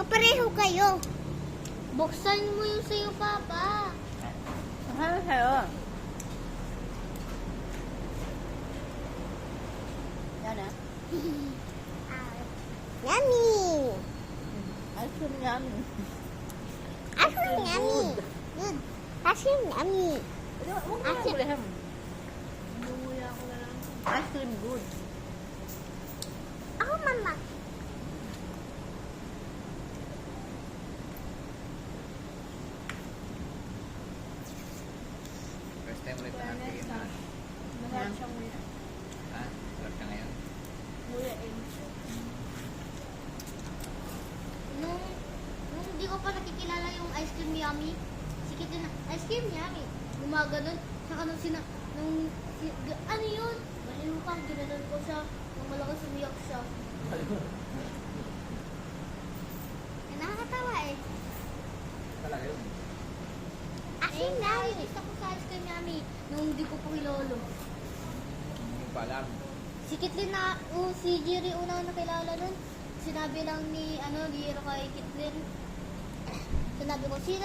Kapareho kayo. Buksan mo yung sa'yo, Papa. Ano sa'yo? Yan ah. Yummy. Ice cream yummy. Ice cream yummy. Good. Ice cream yummy. Huwag mo Ice lang cream. ulihan. Umuya ko na lang. Ice cream good. Ako, Mama. First time ulit na natin na. Masarap siyang muya. Ha? Sarap ka ngayon? Muya eh. Nung hindi ko pa nakikilala yung ice cream yummy, sikit yun na, ice cream yummy. Gumaganon, saka ano yun? Maliw ka, ginanon ko siya, nung malakas umiyak siya. Nakakatawa eh. Talaga yun. Ice cream yummy. Gusto ko sa ice cream yummy, nung hindi ko pa kilolo. Hindi pa alam. Si Kitlin na, si Jerry una nakilala nun. Sinabi lang ni Hero kay Kitlin. Sinabi ko, sino